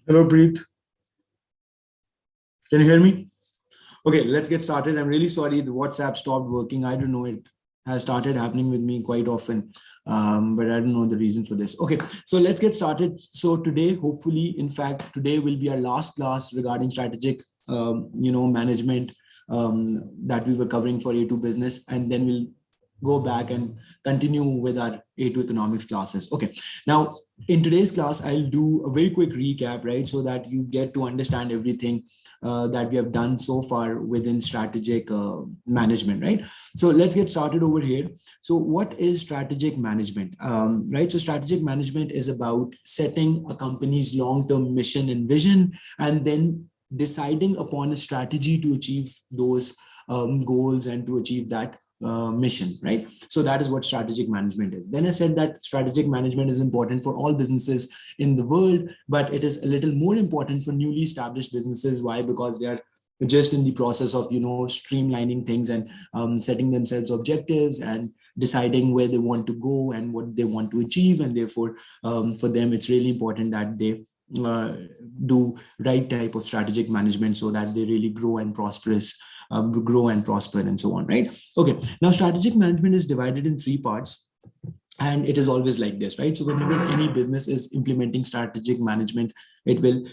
Hello, Preet. Can you hear me? Okay, let's get started. I'm really sorry the WhatsApp stopped working. I don't know. It has started happening with me quite often, but I don't know the reason for this. Okay, so let's get started. So today, hopefully, in fact, today will be our last class regarding strategic, management that we were covering for A2 business, and then we'll go back and continue with our A2 economics classes. Okay, now in today's class, I'll do a very quick recap, right? So that you get to understand everything that we have done so far within strategic management, right? So let's get started over here. So what is strategic management, right? So strategic management is about setting a company's long-term mission and vision, and then deciding upon a strategy to achieve those goals and to achieve that mission, right? So that is what strategic management is. Then I said that strategic management is important for all businesses in the world, but it is a little more important for newly established businesses. Why? Because they are just in the process of streamlining things and setting themselves objectives and deciding where they want to go and what they want to achieve, and therefore for them it's really important that they do right type of strategic management so that they really grow and grow and prosper and so on, right? Okay, now strategic management is divided in three parts, and it is always like this, right? So whenever any business is implementing strategic management, it will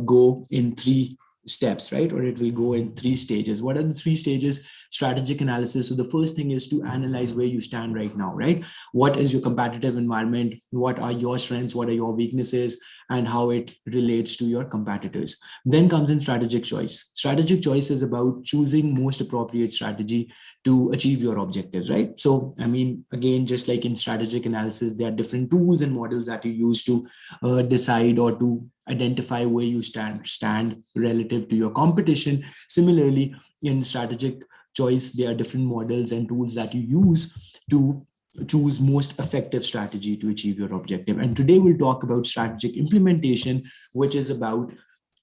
go in three steps, right? Or it will go in three stages. What are the three stages? Strategic analysis. So the first thing is to analyze where you stand right now, right? What is your competitive environment? What are your strengths? What are your weaknesses? And how it relates to your competitors. Then comes in strategic choice. Strategic choice is about choosing most appropriate strategy to achieve your objectives, right? So, I mean, again, just like in strategic analysis, there are different tools and models that you use to decide or to identify where you stand relative to your competition. Similarly, in strategic choice, there are different models and tools that you use to choose most effective strategy to achieve your objective. And today we'll talk about strategic implementation, which is about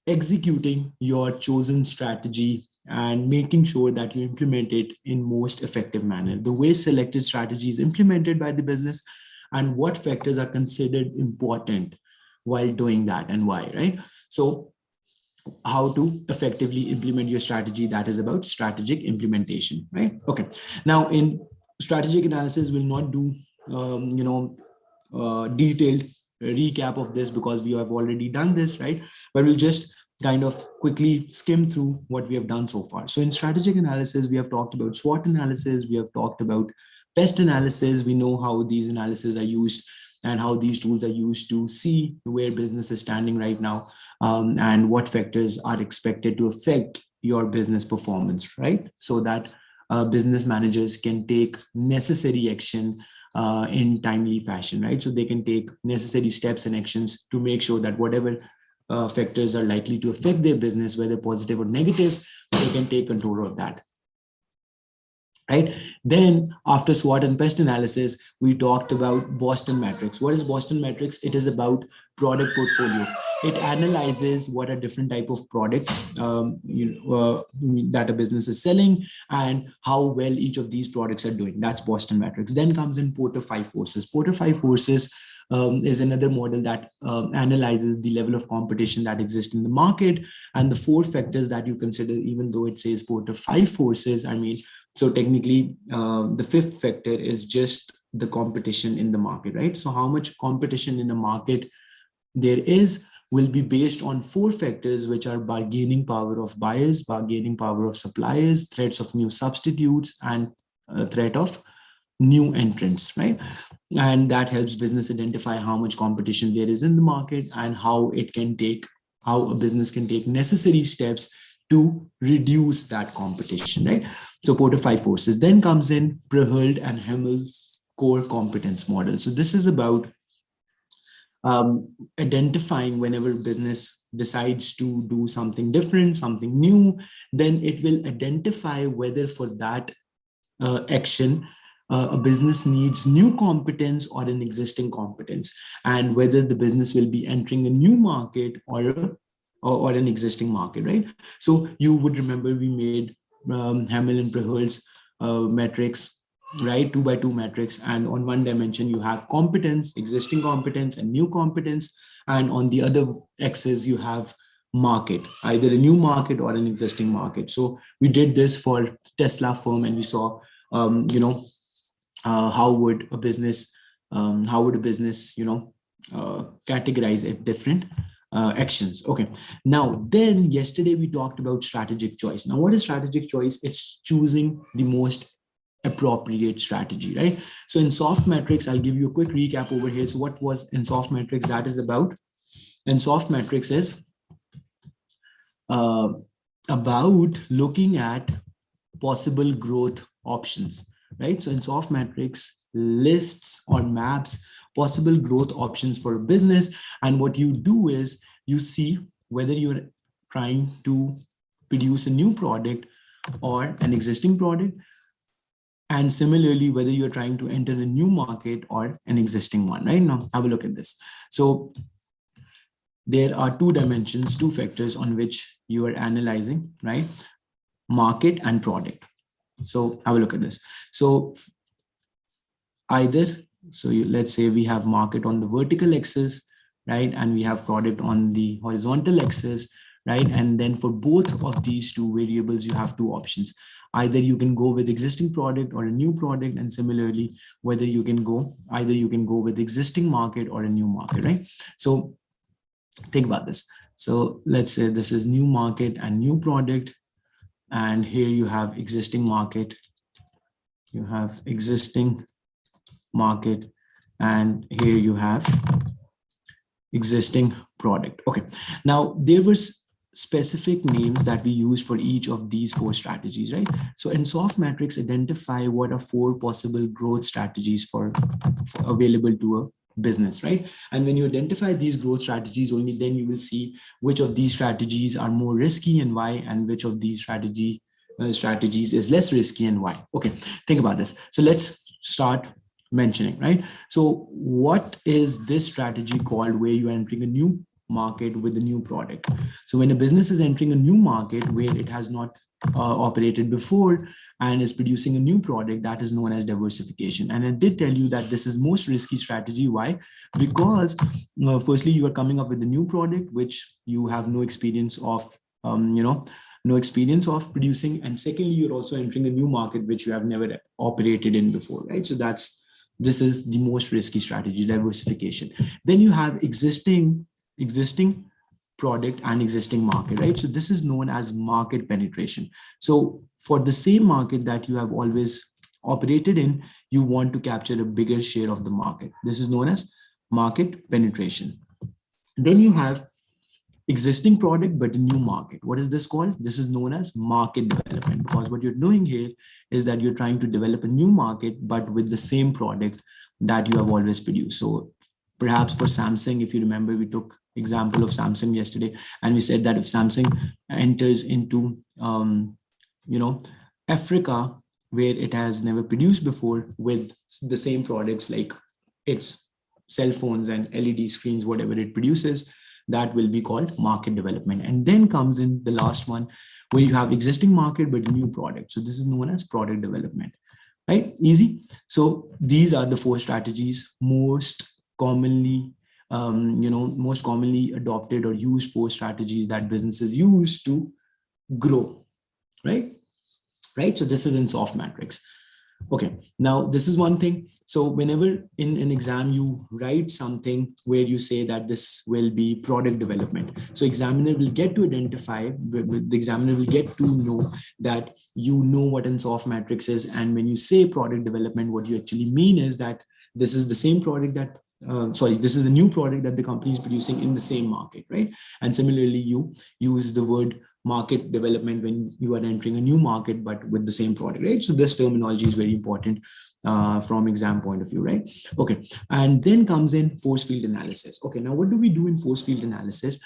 executing your chosen strategy and making sure that you implement it in most effective manner. The way selected strategy is implemented by the business and what factors are considered important while doing that and why, right? So how to effectively implement your strategy, that is about strategic implementation, right? Okay, now in strategic analysis, we'll not do detailed recap of this because we have already done this, right? But we'll just kind of quickly skim through what we have done so far. So in strategic analysis, we have talked about SWOT analysis, we have talked about pest analysis. We know how these analyses are used and how these tools are used to see where business is standing right now, and what factors are expected to affect your business performance, right? So that business managers can take necessary action in timely fashion, right? So they can take necessary steps and actions to make sure that whatever factors are likely to affect their business, whether positive or negative, they can take control of that, right? Then after SWOT and pest analysis, we talked about Boston Matrix. What is Boston Matrix? It is about product portfolio. It analyzes what are different type of products that a business is selling and how well each of these products are doing. That's Boston Matrix. Then comes in Porter 5 Forces. Porter 5 Forces is another model that analyzes the level of competition that exists in the market and the four factors that you consider, even though it says Porter 5 Forces. I mean, so technically, the fifth factor is just the competition in the market, right? So how much competition in the market there is will be based on four factors, which are bargaining power of buyers, bargaining power of suppliers, threats of new substitutes, and threat of new entrants, right? And that helps business identify how much competition there is in the market and how a business can take necessary steps to reduce that competition, right? So Porter 5 Forces. Then comes in Prehult and Hemmel's core competence model. So this is about identifying whenever business decides to do something different, something new, then it will identify whether for that action a business needs new competence or an existing competence, and whether the business will be entering a new market or an existing market, right? So you would remember we made Hamel and Prehult's metrics right? 2 by 2 matrix. And on one dimension, you have competence, existing competence and new competence. And on the other axis, you have market, either a new market or an existing market. So we did this for Tesla firm, and we saw, you know, how would a business, categorize it different actions. Okay. Now, then yesterday we talked about strategic choice. Now, what is strategic choice? It's choosing the most appropriate strategy, right? So in soft metrics, I'll give you a quick recap over here. So what was in soft metrics that is about? And soft metrics is about looking at possible growth options, right? So in soft metrics, lists or maps possible growth options for a business. And what you do is you see whether you're trying to produce a new product or an existing product. And similarly, whether you're trying to enter a new market or an existing one, right? Now, have a look at this. So there are 2 dimensions, 2 factors on which you are analyzing, right? Market and product. So have a look at this. So let's say we have market on the vertical axis, right? And we have product on the horizontal axis, right? And then for both of these 2 variables, you have 2 options. Either you can go with existing product or a new product. And similarly, either you can go with existing market or a new market, right? So think about this. So let's say this is new market and new product. And here you have existing market. You have existing market. And here you have existing product. Okay. Now there was specific names that we use for each of these 4 strategies, right? So in soft metrics, identify what are 4 possible growth strategies for available to a business, right? And when you identify these growth strategies, only then you will see which of these strategies are more risky and why, and which of these strategies is less risky and why. Okay, think about this. So let's start mentioning, right? So what is this strategy called where you are entering a new market with a new product? So when a business is entering a new market where it has not operated before and is producing a new product, that is known as diversification. And I did tell you that this is most risky strategy. Why? Because firstly, you are coming up with a new product which you have no experience of, producing, and secondly, you're also entering a new market which you have never operated in before, right? So this is the most risky strategy, diversification. Then you have existing product and existing market, right? So this is known as market penetration. So for the same market that you have always operated in, you want to capture a bigger share of the market. This is known as market penetration. Then you have existing product but a new market. What is this called? This is known as market development, because what you're doing here is that you're trying to develop a new market but with the same product that you have always produced. So perhaps for Samsung, if you remember, we took example of Samsung yesterday, and we said that if Samsung enters into Africa where it has never produced before with the same products like its cell phones and LED screens, whatever it produces, that will be called market development. And then comes in the last one where you have existing market but new product. So this is known as product development, right? Easy. So these are the 4 strategies most commonly adopted or used 4 strategies that businesses use to grow, right? So this is in soft metrics. Okay, now this is one thing. So whenever in an exam you write something where you say that this will be product development, so examiner will get to identify, the examiner will get to know that you know what in soft metrics is. And when you say product development, what you actually mean is that this is the same product that this is a new product that the company is producing in the same market, right? And similarly, you use the word market development when you are entering a new market but with the same product, right? So this terminology is very important from exam point of view, right? Okay, and then comes in force field analysis. Okay, now what do we do in force field analysis?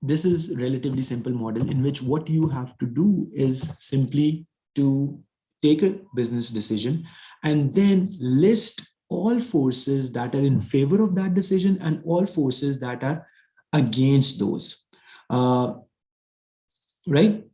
This is a relatively simple model in which what you have to do is simply to take a business decision and then list all forces that are in favor of that decision and all forces that are against those, right?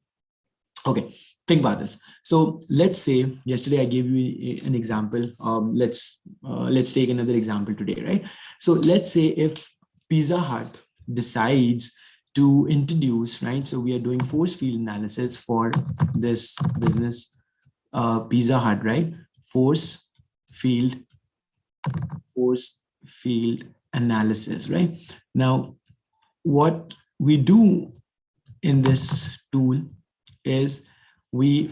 Okay, think about this. So let's say yesterday I gave you an example. Let's take another example today, right? So let's say if Pizza Hut decides to introduce, right? So we are doing force field analysis for this business, Pizza Hut, right? Force field, force field analysis, right? Now, what we do in this tool is we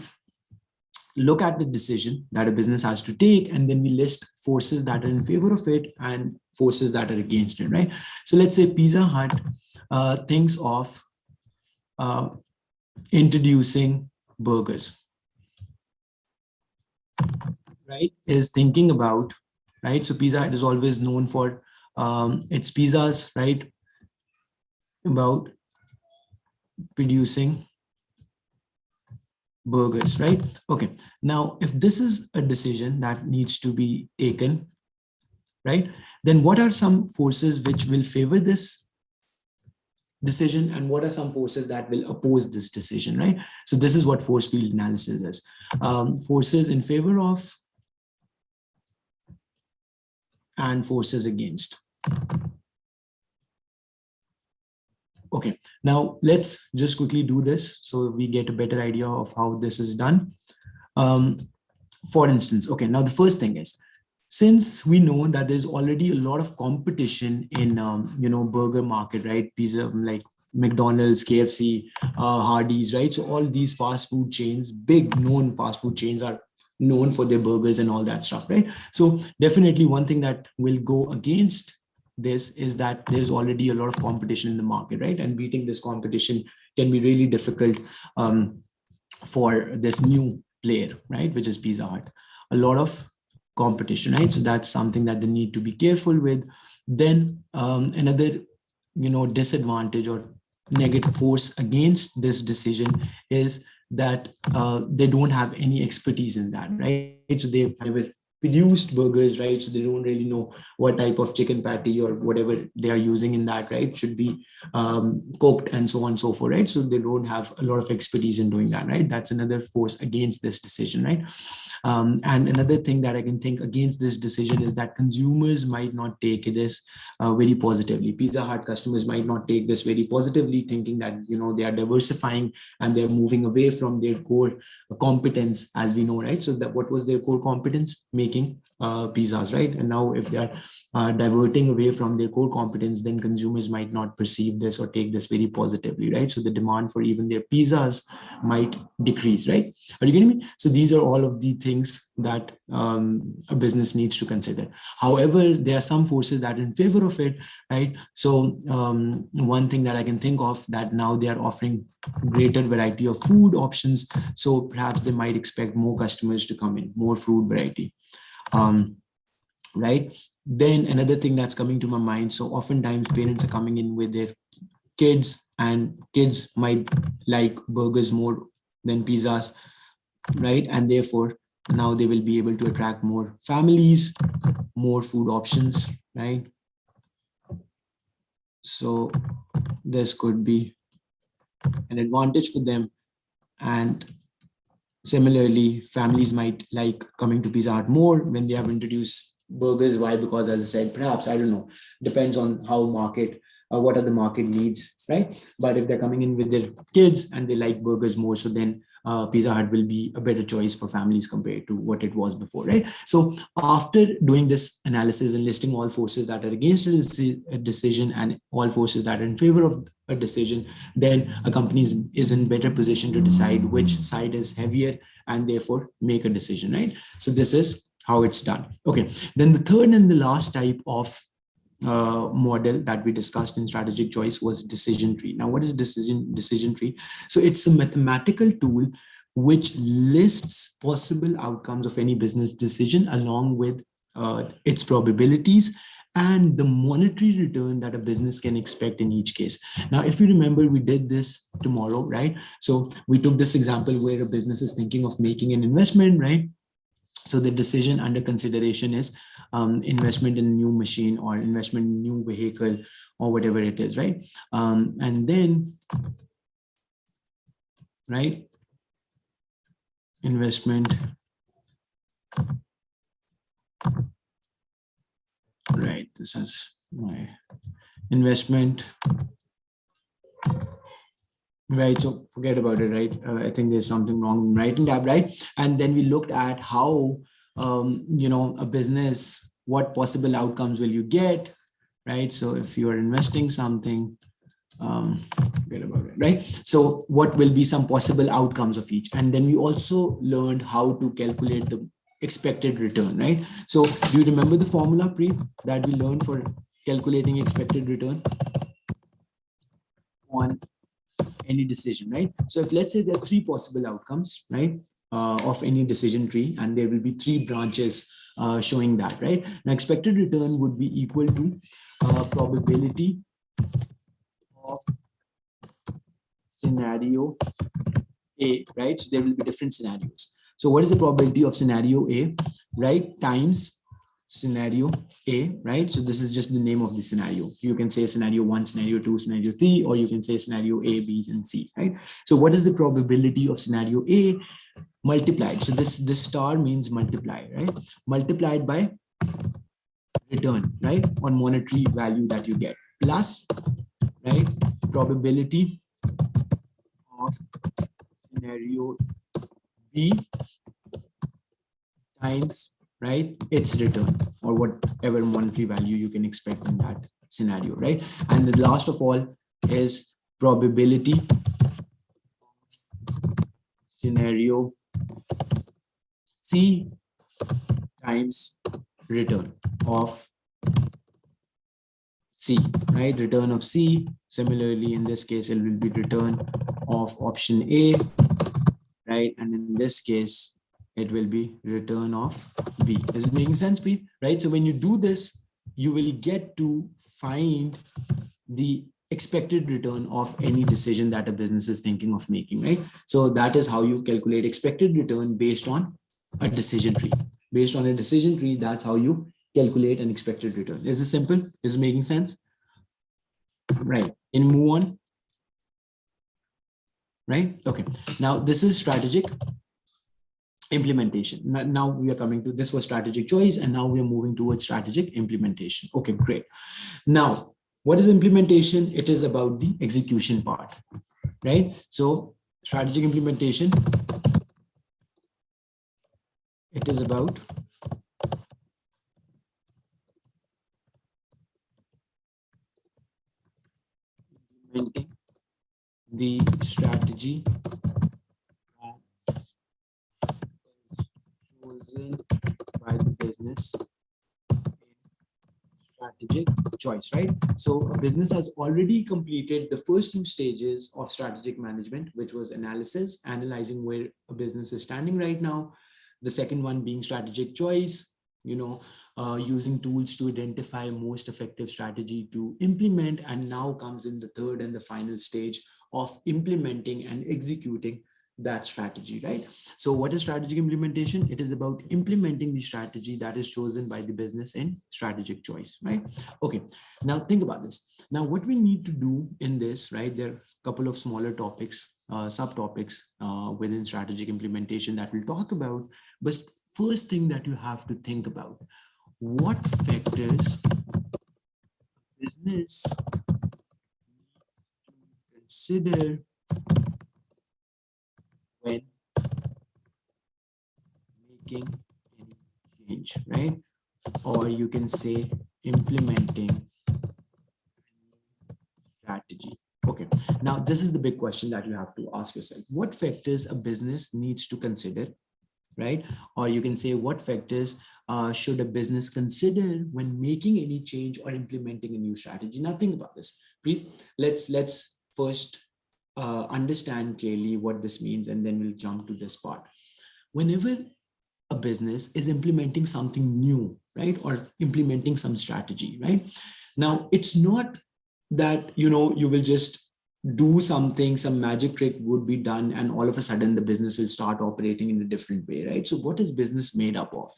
look at the decision that a business has to take, and then we list forces that are in favor of it and forces that are against it, right? So let's say Pizza Hut thinks of uh, introducing burgers, right? Is thinking about, right? So Pizza Hut is always known for its pizzas, right? About producing burgers, right? Okay. Now, if this is a decision that needs to be taken, right, then what are some forces which will favor this decision and what are some forces that will oppose this decision, right? So this is what force field analysis is. Forces in favor of and forces against. Okay, now let's just quickly do this so we get a better idea of how this is done. For instance, okay, now the first thing is, since we know that there's already a lot of competition in burger market, right? Pizza, like McDonald's, KFC, Hardee's, right? So all these fast food chains, big known fast food chains, are known for their burgers and all that stuff, right? So definitely one thing that will go against this is that there's already a lot of competition in the market, right? And beating this competition can be really difficult for this new player, right? Which is Pizza Hut. A lot of competition, right? So that's something that they need to be careful with. Then another, disadvantage or negative force against this decision is that they don't have any expertise in that, right? So they've never produced burgers, right? So they don't really know what type of chicken patty or whatever they are using in that, right, should be cooked and so on and so forth, right? So they don't have a lot of expertise in doing that, right? That's another force against this decision, right? And another thing that I can think against this decision is that consumers might not take this very positively. Pizza Hut customers might not take this very positively, thinking that they are diversifying and they're moving away from their core competence, as we know, right? So that what was their core competence? Making pizzas, right? And now if they are diverting away from their core competence, then consumers might not perceive this or take this very positively, right? So the demand for even their pizzas might decrease, right? Are you getting me? So these are all of the things that a business needs to consider. However, there are some forces that are in favor of it, right? So one thing that I can think of, that now they are offering greater variety of food options, so perhaps they might expect more customers to come in, more food variety, right? Then another thing that's coming to my mind, so oftentimes parents are coming in with their kids, and kids might like burgers more than pizzas, right? And therefore now they will be able to attract more families, more food options, right? So this could be an advantage for them. And similarly, families might like coming to Pizza Hut more when they have introduced burgers. Why? Because, as I said, perhaps, I don't know, depends on how market, what are the market needs, right? But if they're coming in with their kids and they like burgers more, so then Pizza Hut will be a better choice for families compared to what it was before, right? So after doing this analysis and listing all forces that are against a decision and all forces that are in favor of a decision, then a company is in better position to decide which side is heavier and therefore make a decision, right? So this is how it's done. Okay, then the third and the last type of model that we discussed in strategic choice was decision tree. Now, what is decision tree? So it's a mathematical tool which lists possible outcomes of any business decision along with its probabilities and the monetary return that a business can expect in each case. Now, if you remember, we did this tomorrow, right? So we took this example where a business is thinking of making an investment, right? So the decision under consideration is investment in a new machine or investment in a new vehicle or whatever it is, right? And then, right, investment, right? This is my investment, right? So forget about it, right? I think there's something wrong in writing that, right? And then we looked at how, a business, what possible outcomes will you get, right? So if you are investing something, forget about it, right? So what will be some possible outcomes of each? And then we also learned how to calculate the expected return, right? So do you remember the formula, Preet, that we learned for calculating expected return on any decision, right? So if let's say there are three possible outcomes, right, of any decision tree, and there will be three branches showing that, right? Now expected return would be equal to probability of scenario A, right? So there will be different scenarios. So what is the probability of scenario A, right, times scenario A, right? So this is just the name of the scenario. You can say scenario 1, scenario 2, scenario 3, or you can say scenario A, B, and C, right? So what is the probability of scenario A multiplied? So this star means multiply, right? Multiplied by return, right, on monetary value that you get, plus, right, probability of scenario B times, right, its return, or whatever monetary value you can expect in that scenario, right? And the last of all is probability scenario C times return of C, right? Return of C. Similarly, in this case, it will be return of option A, right? And in this case, it will be return of B. Is it making sense, Preet? Right? So when you do this, you will get to find the expected return of any decision that a business is thinking of making, right? So that is how you calculate expected return based on a decision tree. Based on a decision tree, that's how you calculate an expected return. Is this simple? Is it making sense? Right. And move on. Right? Okay. Now this is strategic implementation. Now we are coming to, this was strategic choice, and now we are moving towards strategic implementation. Okay, great. Now, what is implementation? It is about the execution part, right? So strategic implementation, it is about implementing the strategy chosen by the business strategic choice, right? So a business has already completed the first two stages of strategic management, which was analysis, analyzing where a business is standing right now. The second one being strategic choice, using tools to identify most effective strategy to implement, and now comes in the third and the final stage of implementing and executing that strategy, right? So what is strategic implementation? It is about implementing the strategy that is chosen by the business in strategic choice, right? Okay, now think about this. Now what we need to do in this, right, there are a couple of smaller topics, subtopics within strategic implementation that we'll talk about. But first thing that you have to think about, what factors business consider when making any change, right? Or you can say implementing strategy. Okay, now this is the big question that you have to ask yourself. What factors a business needs to consider, right? Or you can say what factors should a business consider when making any change or implementing a new strategy? Now think about this. Let's first understand clearly what this means, and then we'll jump to this part. Whenever a business is implementing something new, right, or implementing some strategy, right? Now, it's not that, you will just do something, some magic trick would be done, and all of a sudden the business will start operating in a different way, right? So what is business made up of?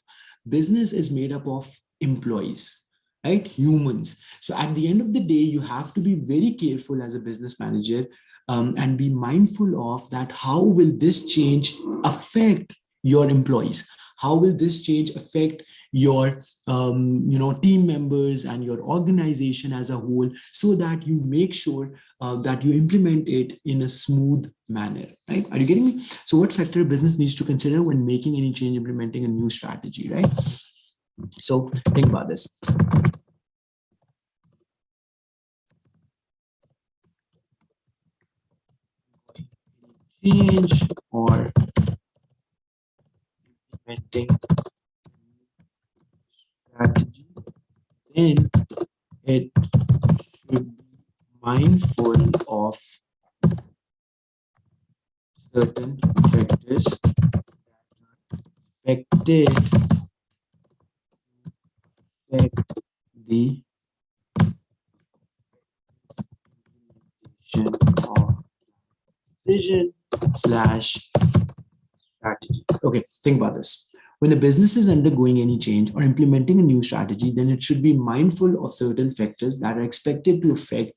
Business is made up of employees, right? Humans. So at the end of the day, you have to be very careful as a business manager, and be mindful of that. How will this change affect your employees? How will this change affect your team members and your organization as a whole, so that you make sure that you implement it in a smooth manner, right? Are you getting me? So what factor business needs to consider when making any change, implementing a new strategy, right? So think about this. Change or implementing strategy, then it should be mindful of certain factors affected affect the implementation of decision slash strategy. Okay, think about this. When a business is undergoing any change or implementing a new strategy, then it should be mindful of certain factors that are expected to affect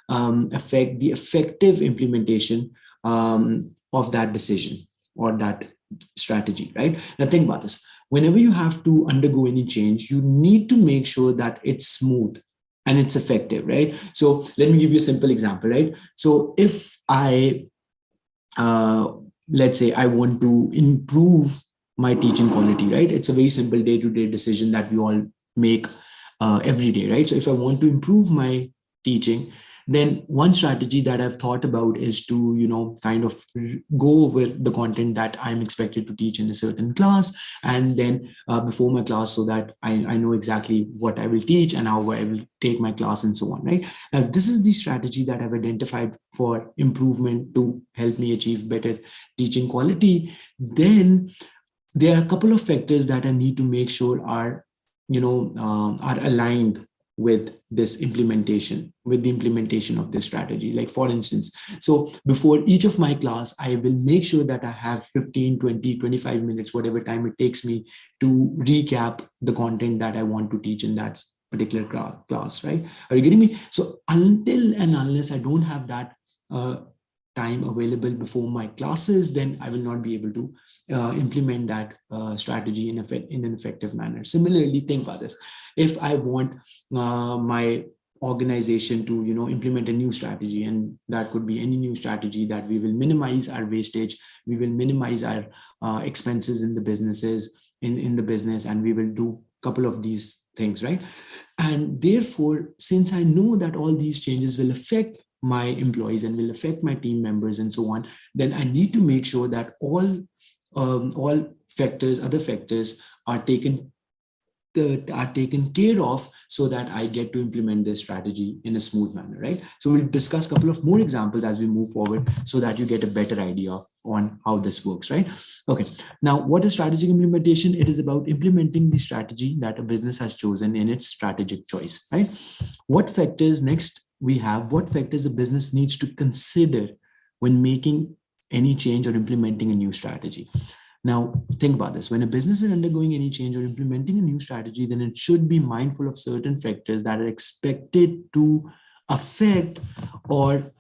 the effective implementation of that decision or that strategy, right? Now think about this. Whenever you have to undergo any change, you need to make sure that it's smooth and it's effective, right? So let me give you a simple example, right? So if let's say I want to improve my teaching quality, right? It's a very simple day-to-day decision that we all make every day, right? So if I want to improve my teaching, then one strategy that I've thought about is to, kind of go over the content that I'm expected to teach in a certain class, and then before my class, so that I know exactly what I will teach and how I will take my class and so on, right? Now, this is the strategy that I've identified for improvement to help me achieve better teaching quality. Then there are a couple of factors that I need to make sure are, are aligned with this implementation, with the implementation of this strategy. Like for instance, so before each of my class, I will make sure that I have 15, 20, 25 minutes, whatever time it takes me to recap the content that I want to teach in that particular class, right? Are you getting me? So until and unless I don't have that time available before my classes, then I will not be able to implement that strategy in an effective manner. Similarly, think about this. If I want my organization to implement a new strategy, and that could be any new strategy that we will minimize our wastage, we will minimize our expenses in the businesses, in the business, and we will do a couple of these things, right? And therefore, since I know that all these changes will affect my employees and will affect my team members and so on, then I need to make sure that all factors, other factors are taken care of, so that I get to implement this strategy in a smooth manner, right? So we'll discuss a couple of more examples as we move forward, so that you get a better idea on how this works, right? Okay. Now, what is strategic implementation? It is about implementing the strategy that a business has chosen in its strategic choice, right? What factors what factors a business needs to consider when making any change or implementing a new strategy? Now, think about this. When a business is undergoing any change or implementing a new strategy, then it should be mindful of certain factors that are expected to affect, or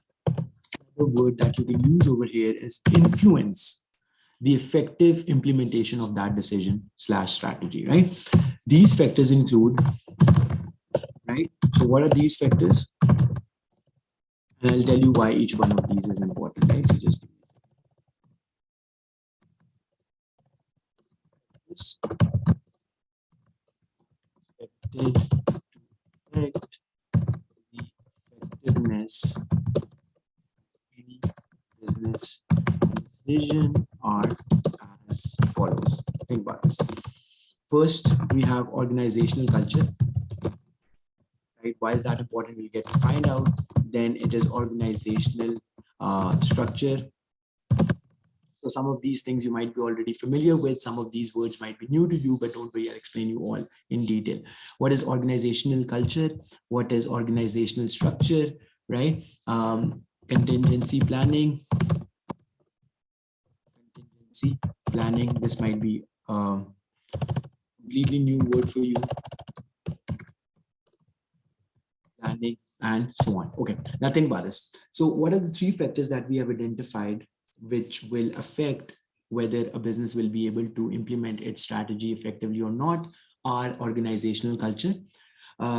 the word that you can use over here is influence, the effective implementation of that decision slash strategy, right? These factors include, right? So what are these factors? And I'll tell you why each one of these is important, right? So just this expected to affect the effectiveness of any business decision are as follows. Think about this. First, we have organizational culture, right? Why is that important? We'll get to find out. Then it is organizational structure. So some of these things you might be already familiar with. Some of these words might be new to you, but don't worry, I'll explain you all in detail. What is organizational culture? What is organizational structure, right? Contingency planning. Contingency planning. This might be a completely new word for you. planning, and so on. Okay, now think about this. So what are the three factors that we have identified which will affect whether a business will be able to implement its strategy effectively or not? Are organizational culture.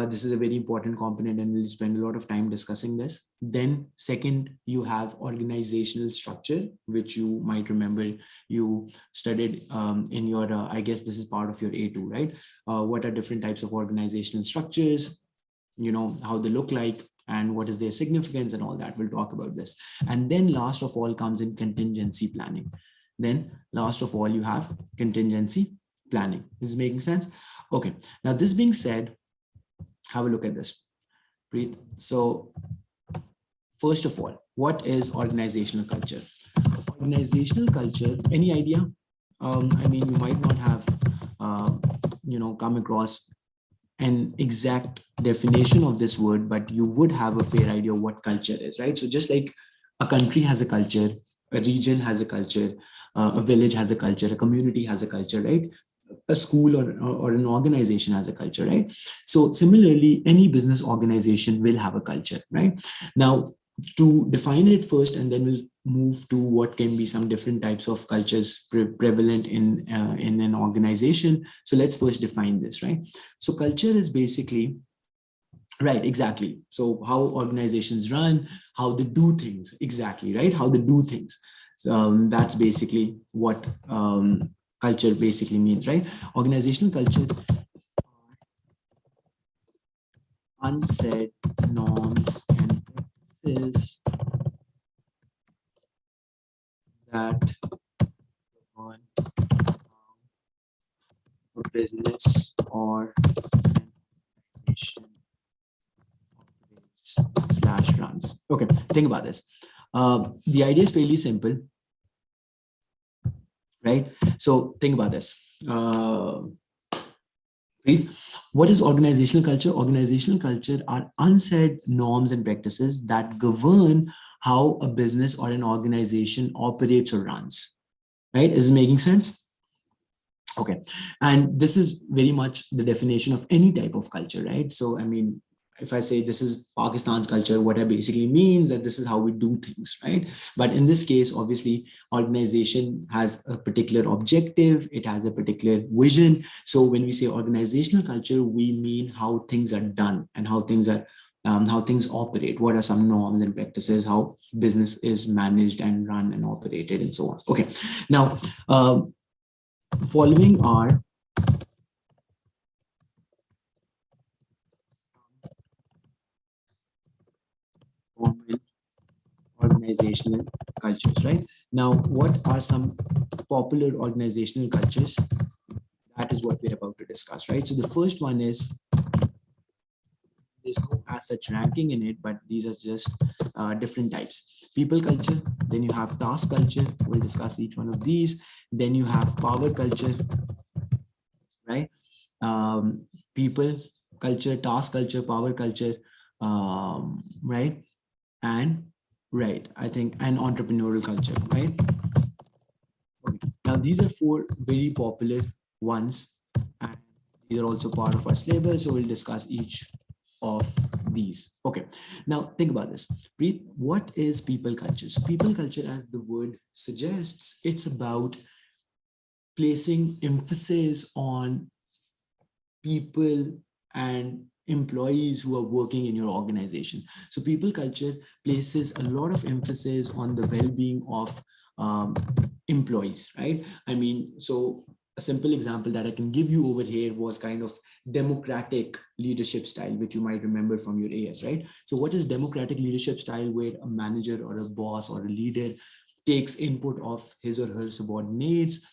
This is a very important component, and we'll spend a lot of time discussing this. Then second, you have organizational structure, which you might remember you studied in your, I guess this is part of your A2, right? What are different types of organizational structures, you know, how they look like, and what is their significance and all that. We'll talk about this. And then last of all comes in contingency planning. Then last of all, you have contingency planning. This is making sense? Okay, now this being said, have a look at this. Breathe. So first of all, what is organizational culture? Organizational culture, any idea? I mean, you might not have, come across an exact definition of this word, but you would have a fair idea of what culture is, right? So just like a country has a culture, a region has a culture, a village has a culture, a community has a culture, right? A school or an organization has a culture, right? So similarly, any business organization will have a culture, right? Now, to define it first, and then we'll move to what can be some different types of cultures prevalent in an organization. So let's first define this, right? So culture is basically, right, exactly. So how organizations run, how they do things, exactly, right? How they do things. That's basically what culture basically means, right? Organizational culture, unsaid norms and practices that on a business or organization operates slash runs. Okay, think about this. The idea is fairly simple, right? So think about this. What is organizational culture? Organizational culture are unsaid norms and practices that govern how a business or an organization operates or runs, right? Is it making sense? Okay. And this is very much the definition of any type of culture, right? So, I mean, if I say this is Pakistan's culture, what I basically means that this is how we do things, right? But in this case, obviously, organization has a particular objective, it has a particular vision. So when we say organizational culture, we mean how things are done and how things are how things operate, what are some norms and practices, how business is managed and run and operated, and so on. Okay, now following are common organizational cultures, right? Now, what are some popular organizational cultures? That is what we're about to discuss, right? So the first one is, there's no as such ranking in it, but these are just different types. People culture, then you have task culture, we'll discuss each one of these. Then you have power culture, right? People culture, task culture, power culture, right? And right, I think, and entrepreneurial culture, right? Okay. Now these are four very popular ones, and these are also part of our syllabus, so we'll discuss each of these. Okay, now think about this. Preet, what is people culture? So people culture, as the word suggests, it's about placing emphasis on people and employees who are working in your organization. So people culture places a lot of emphasis on the well-being of employees, right? I mean, so a simple example that I can give you over here was kind of democratic leadership style, which you might remember from your AS, right? So what is democratic leadership style? Where a manager or a boss or a leader takes input of his or her subordinates,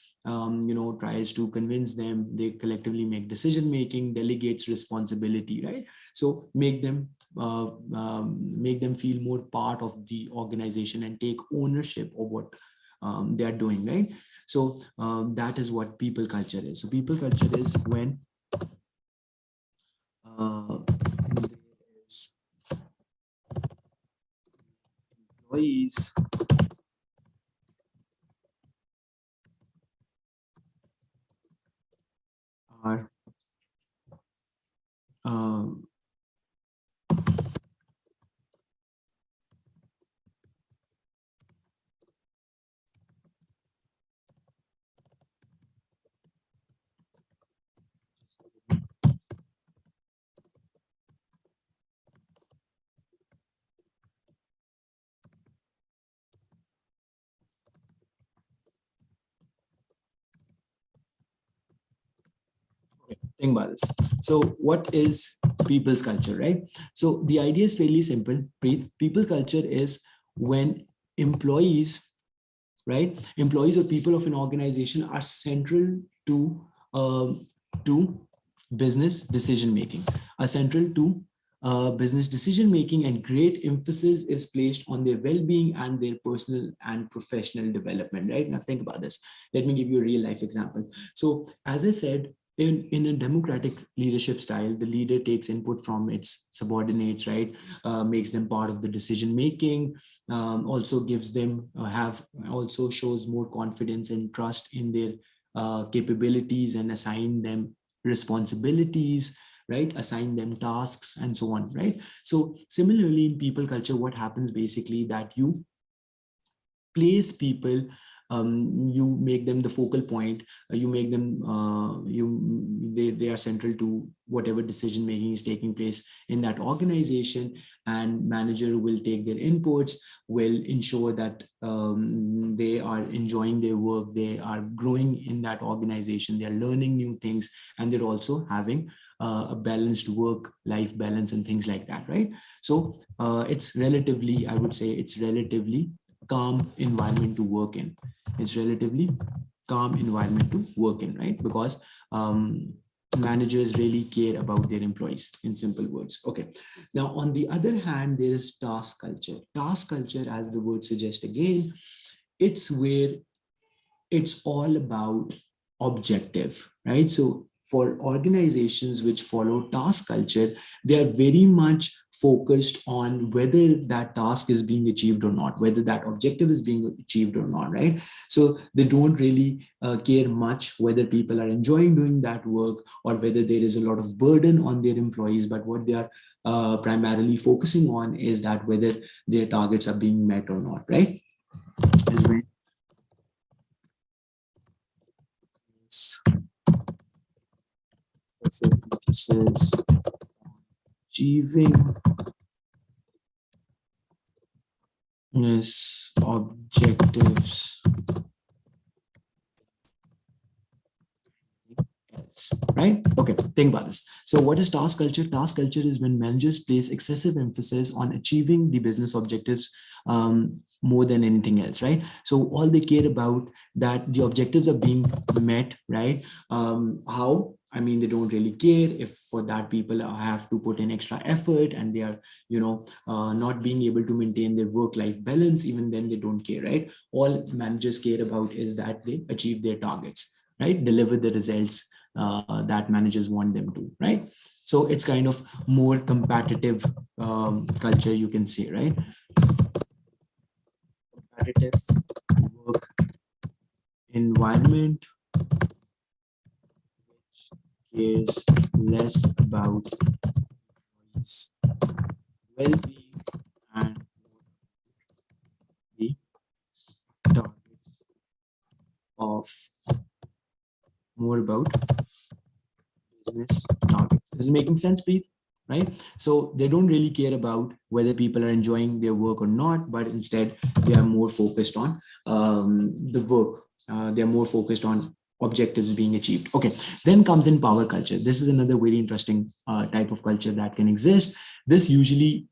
tries to convince them, they collectively make decision making, delegates responsibility, right? So make them feel more part of the organization and take ownership of what they are doing, right? So that is what people culture is. So people culture is when there is employees are um, Think about this. So what is people's culture, right? So the idea is fairly simple. Preet. People culture is when employees, right? Employees or people of an organization are central um, to business decision making, are central to business decision making, and great emphasis is placed on their well-being and their personal and professional development, right? Now think about this. Let me give you a real life example. So as I said, in a democratic leadership style, the leader takes input from its subordinates, right? Makes them part of the decision making, also gives them have also shows more confidence and trust in their capabilities, and assign them responsibilities, right? Assign them tasks and so on, right? So similarly in people culture, what happens basically that you place people, you make them the focal point, you make them they are central to whatever decision making is taking place in that organization, and manager will take their inputs, will ensure that they are enjoying their work, they are growing in that organization, they are learning new things, and they're also having a balanced work life balance and things like that, right? So it's relatively, I would say it's relatively calm environment to work in. It's relatively calm environment to work in, right? Because managers really care about their employees, in simple words. Okay. Now, on the other hand, there is task culture. Task culture, as the word suggests again, it's where it's all about objective, right? So for organizations which follow task culture, they are very much focused on whether that task is being achieved or not, whether that objective is being achieved or not, right? So they don't really care much whether people are enjoying doing that work or whether there is a lot of burden on their employees, but what they are primarily focusing on is that whether their targets are being met or not, right? Emphasis achieving objectives, right? Okay, think about this. So what is task culture? Task culture is when managers place excessive emphasis on achieving the business objectives more than anything else, right? So all they care about that the objectives are being met, right? How? I mean, they don't really care if for that people have to put in extra effort and they are, not being able to maintain their work-life balance. Even then, they don't care, right? All managers care about is that they achieve their targets, right? Deliver the results that managers want them to, right? So it's kind of more competitive culture, you can say, right? Competitive work environment which cares less about well-being and the targets of more about business targets. This is making sense, Preet? Right? So they don't really care about whether people are enjoying their work or not, but instead they are more focused on the work. They are more focused on objectives being achieved. Okay, then comes in power culture. This is another very interesting type of culture that can exist. This usually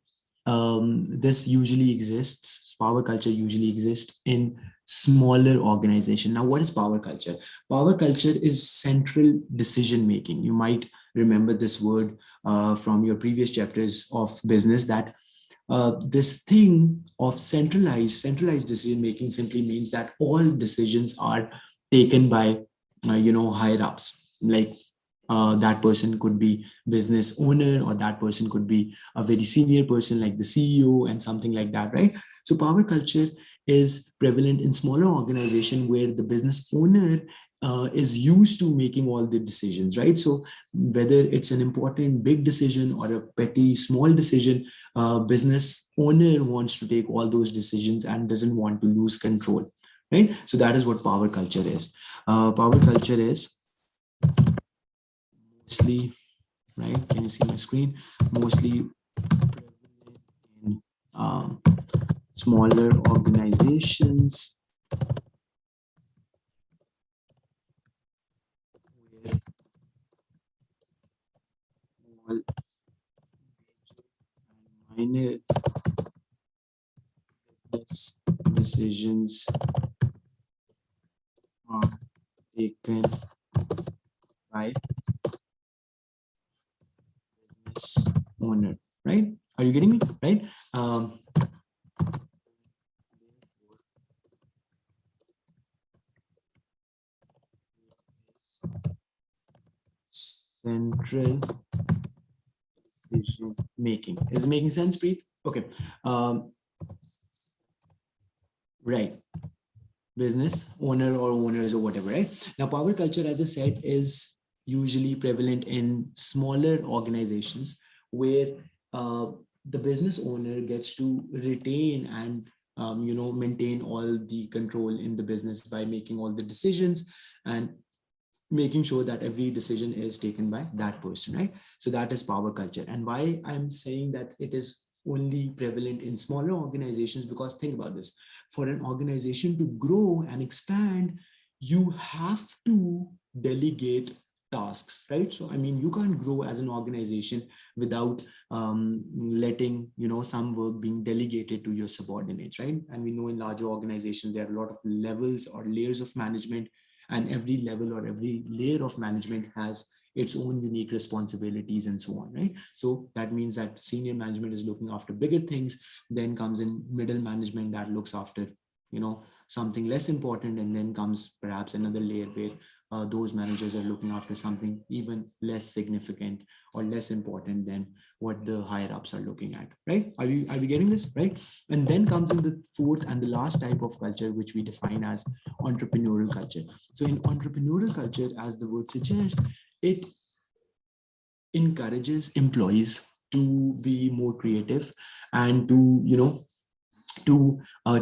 exists. Power culture usually exists in smaller organization. Now, what is power culture? Power culture is central decision making. You might remember this word from your previous chapters of business, that this thing of centralized decision making simply means that all decisions are taken by higher ups, like that person could be business owner, or that person could be a very senior person like the CEO and something like that, right? So power culture is prevalent in smaller organization where the business owner is used to making all the decisions, right? So whether it's an important big decision or a petty small decision, business owner wants to take all those decisions and doesn't want to lose control, right? So that is what power culture is. Power culture is mostly, right? Can you see my screen? Mostly in smaller organizations final business decisions are taken by business owner, right? Are you getting me, right? Central decision making. Is it making sense, Preet? Okay. Right. Business owner or owners or whatever, right? Now, power culture, as I said, is usually prevalent in smaller organizations where the business owner gets to retain and maintain all the control in the business by making all the decisions and making sure that every decision is taken by that person, right? So that is power culture. And why I'm saying that it is only prevalent in smaller organizations, because think about this: for an organization to grow and expand, you have to delegate tasks, right? So I mean, you can't grow as an organization without letting some work being delegated to your subordinates, right? And we know in larger organizations there are a lot of levels or layers of management, and every level or every layer of management has its own unique responsibilities and so on, right? So that means that senior management is looking after bigger things, then comes in middle management that looks after something less important, and then comes perhaps another layer where those managers are looking after something even less significant or less important than what the higher ups are looking at, right? Are we getting this, right? And then comes in the fourth and the last type of culture, which we define as entrepreneurial culture. So in entrepreneurial culture, as the word suggests, it encourages employees to be more creative and to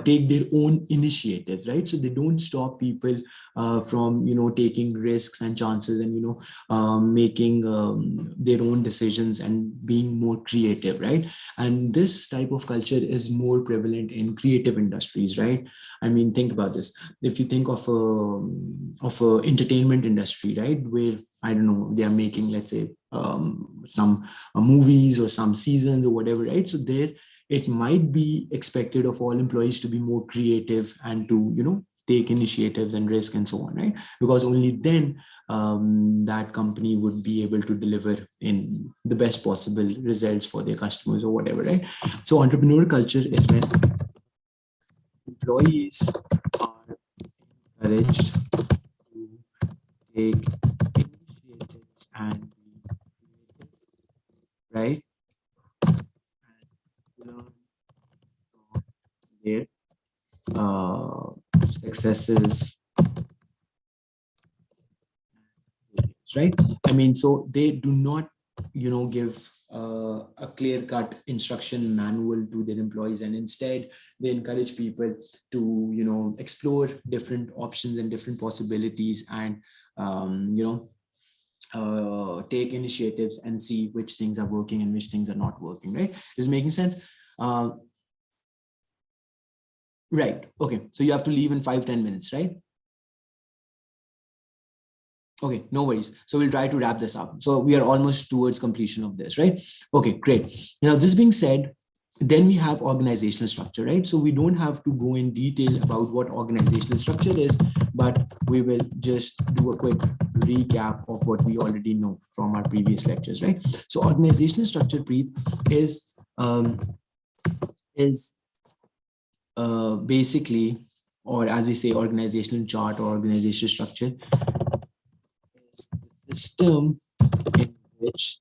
take their own initiatives, right? So they don't stop people from taking risks and chances and making their own decisions and being more creative, right? And this type of culture is more prevalent in creative industries, right? I mean, think about this. If you think of a entertainment industry, right, where I don't know, they are making, let's say, some movies or some seasons or whatever, right? So there it might be expected of all employees to be more creative and to take initiatives and risk and so on, right? Because only then that company would be able to deliver in the best possible results for their customers or whatever, right? So entrepreneurial culture is when employees are encouraged to take initiatives and be creative, right? And learn from their successes, right? I mean, so they do not give a clear-cut instruction manual to their employees, and instead they encourage people to explore different options and different possibilities, and take initiatives and see which things are working and which things are not working, right? Is making sense? Right. Okay. So you have to leave in 5-10 minutes, right? Okay, no worries. So we'll try to wrap this up. So we are almost towards completion of this, right? Okay, great. Now, this being said, then we have organizational structure, right? So we don't have to go in detail about what organizational structure is, but we will just do a quick recap of what we already know from our previous lectures, right? So organizational structure, Preet, is basically, or as we say, organizational chart or organizational structure, is the system in which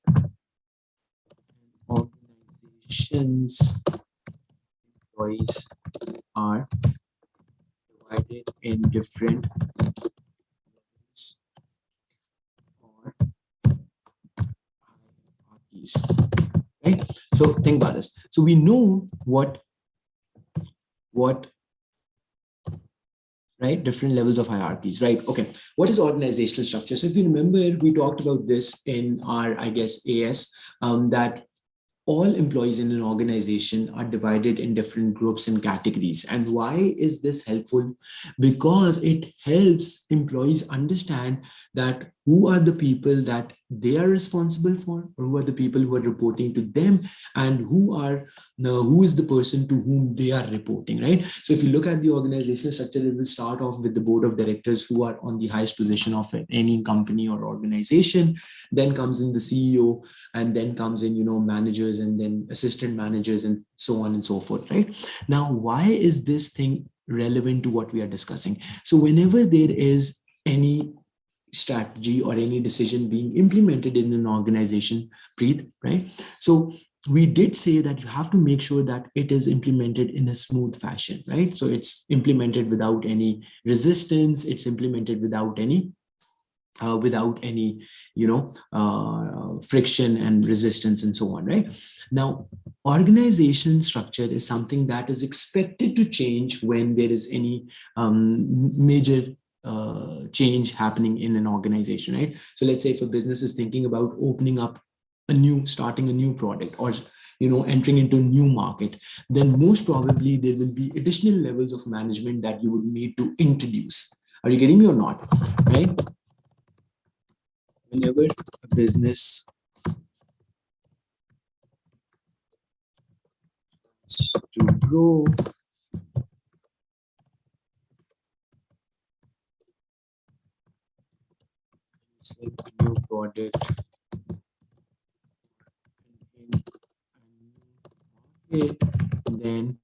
organizations employees are divided in different levels or hierarchies, right? So think about this. So we know what right, different levels of hierarchies, right? Okay, what is organizational structure? So if you remember, we talked about this in our, I guess, AS, that all employees in an organization are divided in different groups and categories. And why is this helpful? Because it helps employees understand that who are the people that they are responsible for, or who are the people who are reporting to them, and who is the person to whom they are reporting, right? So if you look at the organizational structure, it will start off with the board of directors, who are on the highest position of any company or organization. Then comes in the CEO, and then comes in, managers, and then assistant managers, and so on and so forth, right? Now, why is this thing relevant to what we are discussing? So whenever there is any strategy or any decision being implemented in an organization, Preet, right? So we did say that you have to make sure that it is implemented in a smooth fashion, right? So it's implemented without any resistance. It's implemented without any friction and resistance and so on, right? Now, organization structure is something that is expected to change when there is any major change happening in an organization, right? So let's say if a business is thinking about starting a new product, or entering into a new market, then most probably there will be additional levels of management that you would need to introduce. Are you getting me or not? Right? Whenever a business to grow, a new product in a new market, then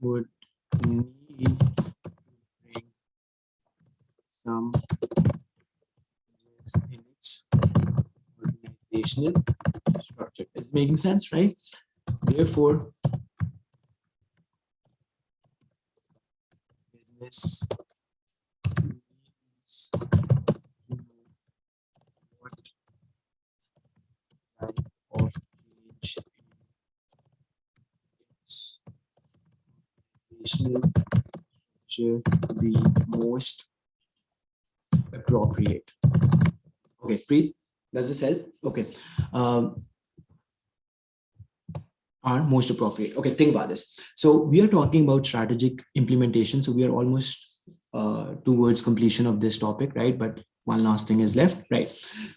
would need to bring some changes in its organizational structure. Is making sense, right? Therefore, business needs to know what type of change in its organizational structure be most appropriate. Okay, Preet, does this help? Okay. Are most appropriate. Okay, think about this. So we are talking about strategic implementation. So we are almost towards completion of this topic, right? But one last thing is left, right?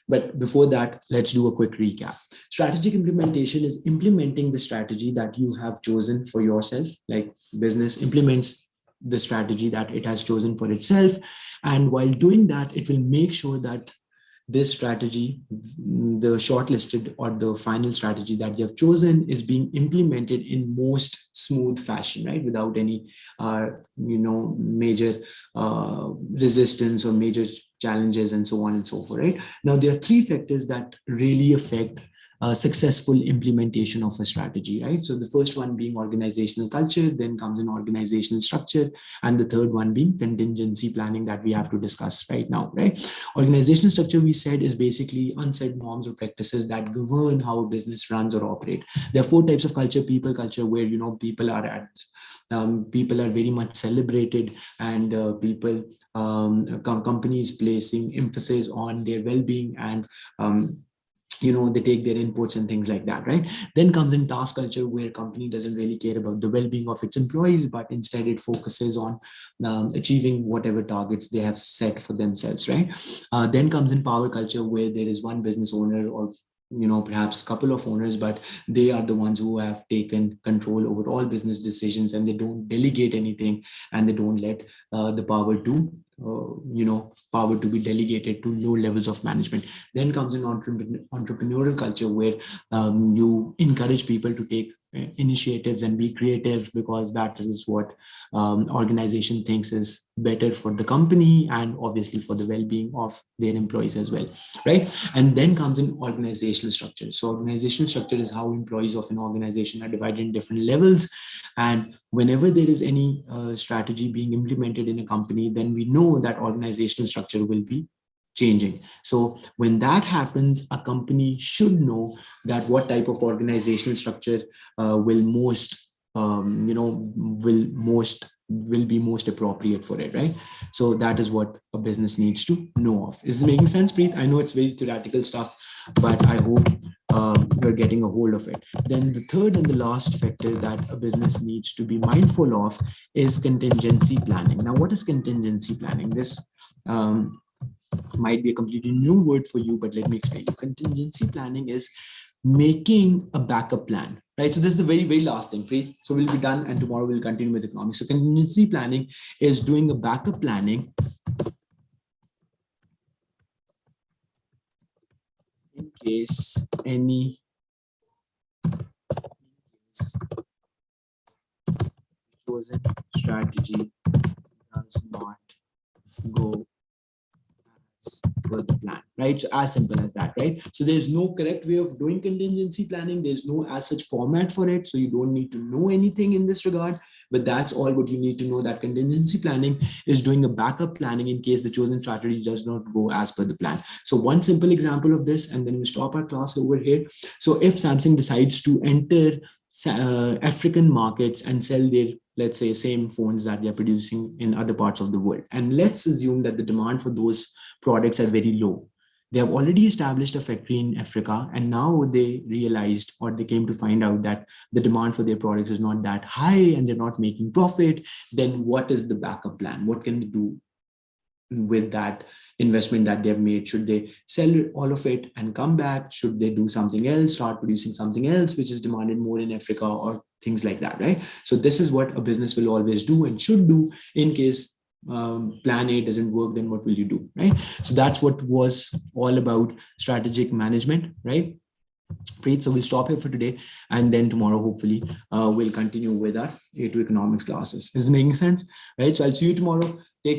But before that, let's do a quick recap. Strategic implementation is implementing the strategy that you have chosen for yourself. Like business implements the strategy that it has chosen for itself. And while doing that, it will make sure that this strategy, the shortlisted or the final strategy that you have chosen, is being implemented in most smooth fashion, right? Without any, major resistance or major challenges and so on and so forth, right? Now, there are three factors that really affect successful implementation of a strategy, right? So the first one being organizational culture, then comes in organizational structure, and the third one being contingency planning that we have to discuss right now, right? Organizational structure, we said, is basically unsaid norms or practices that govern how a business runs or operate. There are four types of culture: people culture, where people are very much celebrated, and companies placing emphasis on their well-being, and they take their inputs and things like that, right? Then comes in task culture, where company doesn't really care about the well-being of its employees, but instead it focuses on achieving whatever targets they have set for themselves, right? Then comes in power culture, where there is one business owner, or perhaps a couple of owners, but they are the ones who have taken control over all business decisions, and they don't delegate anything, and they don't let the power to be delegated to low levels of management. Then comes in entrepreneurial culture, where you encourage people to take initiatives and be creative, because that is what organization thinks is better for the company, and obviously for the well-being of their employees as well, right? And then comes in organizational structure. So organizational structure is how employees of an organization are divided in different levels, and whenever there is any strategy being implemented in a company, then we know that organizational structure will be changing. So when that happens, a company should know that what type of organizational structure will be most appropriate for it, right? So that is what a business needs to know of. Is it making sense, Preet? I know it's very theoretical stuff, but I hope you're getting a hold of it. Then the third and the last factor that a business needs to be mindful of is contingency planning. Now, what is contingency planning? This might be a completely new word for you, but let me explain. Contingency planning is making a backup plan, right? So this is the very, very last thing, Preet. So we'll be done and tomorrow we'll continue with economics. So contingency planning is doing a backup planning in case any chosen strategy does not go per the plan, right? So as simple as that, right? So there's no correct way of doing contingency planning. There's no as such format for it. So you don't need to know anything in this regard, but that's all what you need to know, that contingency planning is doing a backup planning in case the chosen strategy does not go as per the plan. So one simple example of this, and then we stop our class over here. So if Samsung decides to enter African markets and sell their, let's say, same phones that they're producing in other parts of the world, and let's assume that the demand for those products are very low. They have already established a factory in Africa, and now they realized, or they came to find out, that the demand for their products is not that high and they're not making profit. Then what is the backup plan? What can they do with that investment that they've made? Should they sell all of it and come back? Should they do something else, start producing something else which is demanded more in Africa, or things like that, right? So this is what a business will always do and should do in case plan A doesn't work. Then what will you do, right? So that's what was all about strategic management, right? Great. So we'll stop here for today, and then tomorrow hopefully we'll continue with our A2 economics classes. Is it making sense? Right. So I'll see you tomorrow. Take